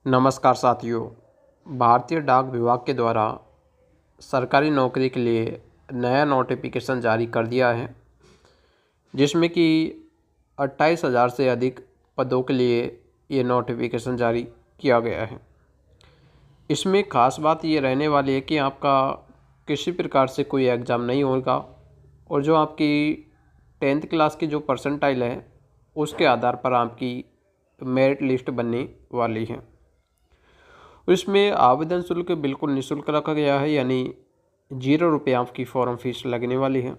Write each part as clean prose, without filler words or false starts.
नमस्कार साथियों। भारतीय डाक विभाग के द्वारा सरकारी नौकरी के लिए नया नोटिफिकेशन जारी कर दिया है, जिसमें कि 28,000 से अधिक पदों के लिए ये नोटिफिकेशन जारी किया गया है। इसमें ख़ास बात ये रहने वाली है कि आपका किसी प्रकार से कोई एग्ज़ाम नहीं होगा और जो आपकी 10th क्लास की जो परसेंटाइल है उसके आधार पर आपकी मेरिट लिस्ट बनने वाली है। इसमें आवेदन शुल्क बिल्कुल निःशुल्क रखा गया है, यानी 0 रुपये आपकी फॉर्म फीस लगने वाली है।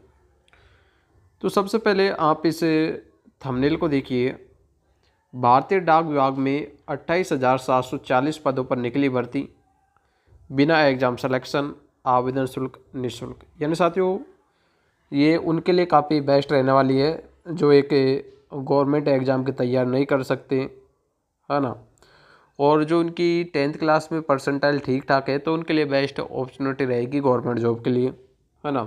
तो सबसे पहले आप इस थंबनेल को देखिए। भारतीय डाक विभाग में 28,740 पदों पर निकली भर्ती, बिना एग्ज़ाम सिलेक्शन, आवेदन शुल्क निःशुल्क। यानी साथियों ये उनके लिए काफ़ी बेस्ट रहने वाली है जो एक गवर्नमेंट एग्ज़ाम की तैयारी नहीं कर सकते, है ना, और जो उनकी 10th क्लास में परसेंटाइल ठीक ठाक है तो उनके लिए बेस्ट अपॉर्चुनिटी रहेगी गवर्नमेंट जॉब के लिए, है ना।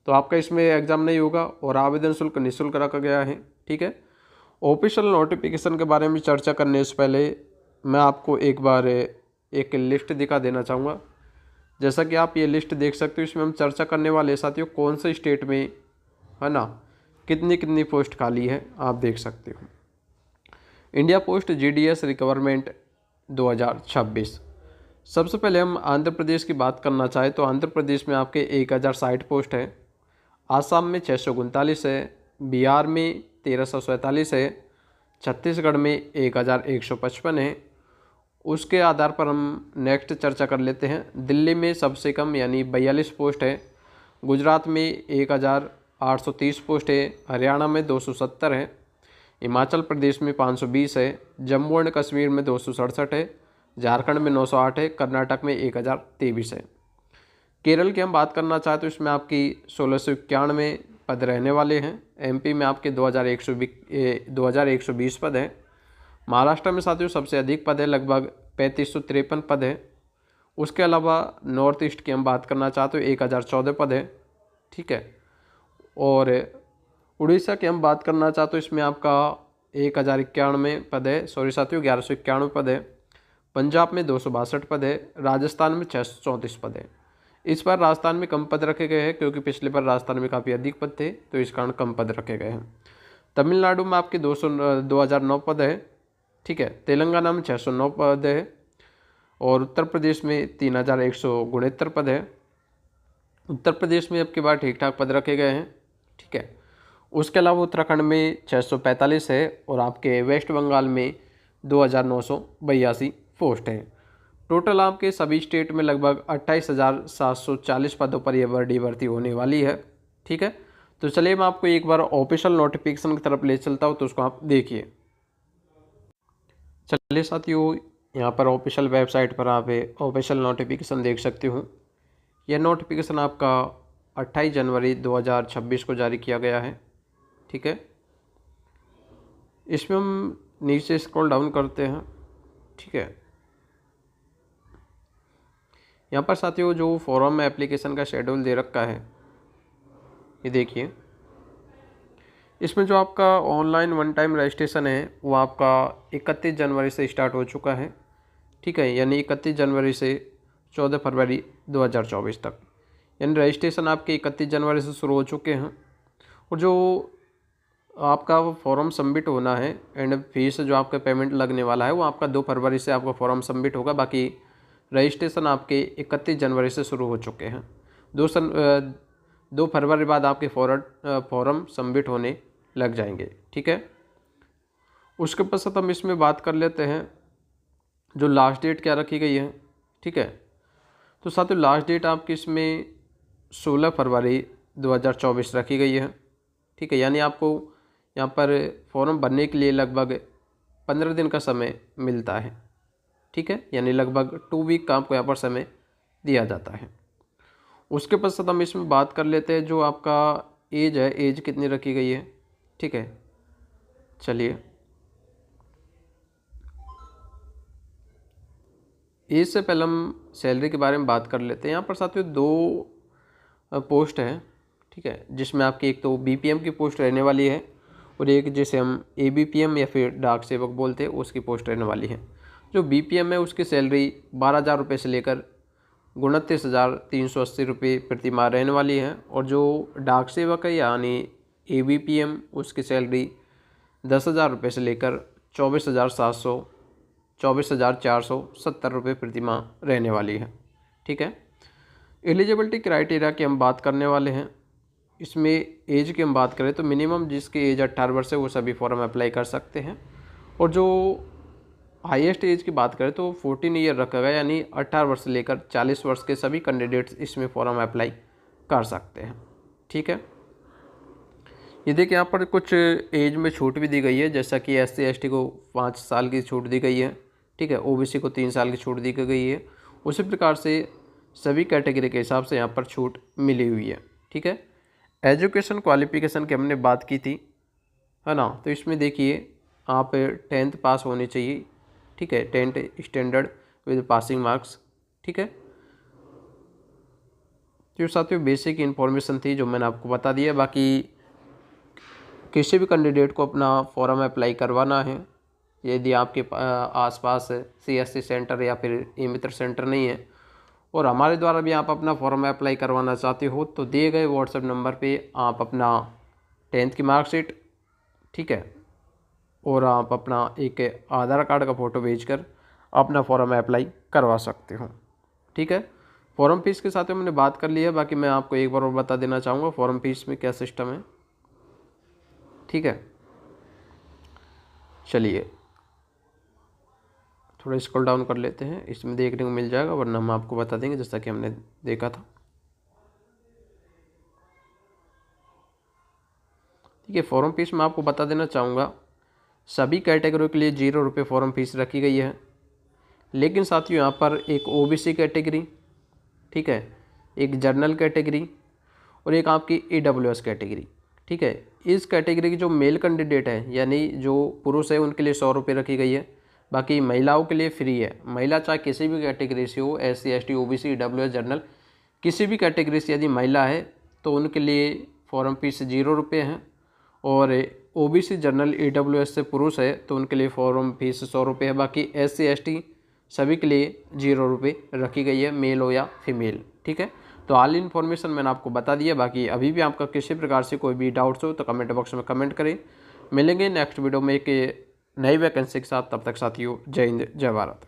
तो आपका इसमें एग्ज़ाम नहीं होगा और आवेदन शुल्क निःशुल्क रखा गया है। ठीक है। ऑफिशियल नोटिफिकेशन के बारे में चर्चा करने से पहले मैं आपको एक बार एक लिस्ट दिखा देना चाहूँगा। जैसा कि आप ये लिस्ट देख सकते हो, इसमें हम चर्चा करने वाले साथियों कौन से स्टेट में, है ना, कितनी कितनी पोस्ट खाली है आप देख सकते हो। India post GDS requirement 2026। सबसे पहले हम आंध्र प्रदेश की बात करना चाहें तो आंध्र प्रदेश में आपके 1060 पोस्ट है, आसाम में 639 है, बिहार में 1347 है, छत्तीसगढ़ में 1155 है। उसके आधार पर हम नेक्स्ट चर्चा कर लेते हैं। दिल्ली में सबसे कम यानी 42 पोस्ट है, गुजरात में 1830 पोस्ट है, हरियाणा में 270 है, हिमाचल प्रदेश में 520 है, जम्मू एंड कश्मीर में 267 है, झारखंड में 908 है, कर्नाटक में 1023 है। केरल की हम बात करना चाहें तो इसमें आपकी 1691 पद रहने वाले हैं। MP में आपके 2120 पद है। महाराष्ट्र में साथियों सबसे अधिक पद है, लगभग 3553 पद है। उसके अलावा नॉर्थ ईस्ट की हम बात करना चाहते हो 1014 पद है। ठीक है। और उड़ीसा की हम बात करना चाहते हो इसमें आपका 1091 पद है, सॉरी साथियों 1191 पद है। पंजाब में 262 पद है, राजस्थान में 634 पद है। इस बार राजस्थान में कम पद रखे गए हैं क्योंकि पिछले बार राजस्थान में काफ़ी अधिक पद थे, तो इस कारण कम पद रखे गए हैं। तमिलनाडु में आपके 2009 पद है। ठीक है। तेलंगाना में 609 पद है और उत्तर प्रदेश में 3169 पद है। उत्तर प्रदेश में अब की बार ठीक ठाक पद रखे गए हैं। ठीक है। उसके अलावा उत्तराखंड में 645 है और आपके वेस्ट बंगाल में 2982 पोस्ट है। टोटल आपके सभी स्टेट में लगभग 28,740 पदों पर यह बड़ी भर्ती होने वाली है। ठीक है। तो चलिए मैं आपको एक बार ऑफिशियल नोटिफिकेशन की तरफ ले चलता हूँ, तो उसको आप देखिए। चलिए साथियों, यहाँ पर ऑफिशियल वेबसाइट पर आप ऑफिशियल नोटिफिकेशन देख सकते हो। यह नोटिफिकेशन आपका 28 जनवरी 2026 को जारी किया गया है। ठीक है। इसमें हम नीचे स्क्रॉल डाउन करते हैं। ठीक है। यहाँ पर साथियों जो फॉर्म में एप्लीकेशन का शेड्यूल दे रखा है, ये देखिए। इसमें जो आपका ऑनलाइन वन टाइम रजिस्ट्रेशन है वो आपका 31 जनवरी से स्टार्ट हो चुका है। ठीक है। यानी 31 जनवरी से 14 फरवरी 2024 तक, यानी रजिस्ट्रेशन आपके 31 जनवरी से शुरू हो चुके हैं। और जो आपका फॉर्म सबमिट होना है एंड फीस जो आपका पेमेंट लगने वाला है वो आपका 2 फरवरी से आपका फॉर्म सबमिट होगा। बाकी रजिस्ट्रेशन आपके 31 जनवरी से शुरू हो चुके हैं। 2 फरवरी बाद आपके फॉर्म सबमिट होने लग जाएंगे। ठीक है। उसके पश्चात हम इसमें बात कर लेते हैं जो लास्ट डेट क्या रखी गई है। ठीक है। तो साथियों लास्ट डेट आपकी इसमें 16 फरवरी 2024 रखी गई है। ठीक है। यानी आपको यहाँ पर फॉर्म भरने के लिए लगभग 15 दिन का समय मिलता है। ठीक है। यानी लगभग 2 वीक का आपको यहाँ पर समय दिया जाता है। उसके पश्चात हम इसमें बात कर लेते हैं जो आपका एज है, एज कितनी रखी गई है। ठीक है। चलिए, एज से पहले हम सैलरी के बारे में बात कर लेते हैं। यहाँ पर साथियों 2 पोस्ट है। ठीक है। जिसमें आपकी एक तो BPM की पोस्ट रहने वाली है और एक जिसे हम ABPM या फिर डाक सेवक बोलते हैं उसकी पोस्ट रहने वाली है। जो बीपीएम है उसकी सैलरी 12,000 रुपये से लेकर 29,380 रुपये प्रति माह रहने वाली है। और जो डाक सेवक है यानी एबीपीएम उसकी सैलरी 10,000 रुपये से लेकर 24,470 रुपये प्रति माह रहने वाली है। ठीक है। एलिजिबिलिटी क्राइटेरिया की हम बात करने वाले हैं। इसमें एज की हम बात करें तो मिनिमम जिसकी एज 18 वर्ष है वो सभी फॉर्म अप्लाई कर सकते हैं। और जो हाईएस्ट एज की बात करें तो 14 ईयर रखा गया, यानी 18 वर्ष से लेकर 40 वर्ष के सभी कैंडिडेट्स इसमें फॉर्म अप्लाई कर सकते हैं। ठीक है। ये देखिए यहाँ पर कुछ एज में छूट भी दी गई है, जैसा कि SC ST को 5 साल की छूट दी गई है। ठीक है। OBC को 3 साल की छूट दी गई है। उसी प्रकार से सभी कैटेगरी के हिसाब से यहाँ पर छूट मिली हुई है। ठीक है। एजुकेशन क्वालिफिकेशन की हमने बात की थी, है ना। तो इसमें देखिए आप 10th पास होनी चाहिए। ठीक है। 10th standard with passing marks. ठीक है। तो साथियों बेसिक इन्फॉर्मेशन थी जो मैंने आपको बता दिया। बाकी किसी भी कैंडिडेट को अपना फॉर्म अप्लाई करवाना है, यदि आपके आसपास CSC सेंटर या फिर ई-मित्र सेंटर नहीं है और हमारे द्वारा भी आप अपना फॉर्म अप्लाई करवाना चाहते हो तो दिए गए व्हाट्सएप नंबर पे आप अपना 10th की मार्कशीट, ठीक है, और आप अपना एक आधार कार्ड का फ़ोटो भेजकर अपना फॉर्म अप्लाई करवा सकते हो। ठीक है। फॉर्म फीस के साथ में मैंने बात कर ली है। बाकी मैं आपको एक बार और बता देना चाहूँगा फॉर्म फीस में क्या सिस्टम है। ठीक है। चलिए थोड़ा स्क्रॉल डाउन कर लेते हैं, इसमें देखने को मिल जाएगा, वरना हम आपको बता देंगे जैसा कि हमने देखा था। ठीक है। फॉर्म फीस मैं आपको बता देना चाहूँगा सभी कैटेगरी के लिए 0 रुपये फॉर्म फीस रखी गई है। लेकिन साथियों यहाँ पर एक OBC कैटेगरी, ठीक है, एक जनरल कैटेगरी और एक आपकी EWS कैटेगरी। ठीक है। इस कैटेगरी की जो मेल कैंडिडेट है यानी जो पुरुष है उनके लिए 100 रुपये रखी गई है। बाकी महिलाओं के लिए फ्री है। महिला चाहे किसी भी कैटेगरी से हो, SC ST OBC EWS general, किसी भी कैटेगरी से यदि महिला है तो उनके लिए फॉर्म फीस 0 रुपये है। और OBC जनरल EWS से पुरुष है तो उनके लिए फॉर्म फीस 100 रुपये है। बाकी SC ST सभी के लिए 0 रुपये रखी गई है, मेल हो या फीमेल। ठीक है। तो ऑल इन्फॉर्मेशन मैंने आपको बता दिया। बाकी अभी भी आपका किसी प्रकार से कोई भी डाउट्स हो तो कमेंट बॉक्स में कमेंट करें। मिलेंगे नेक्स्ट वीडियो में एक नई वैकेंसी के साथ। तब तक साथियों जय हिंद जय भारत।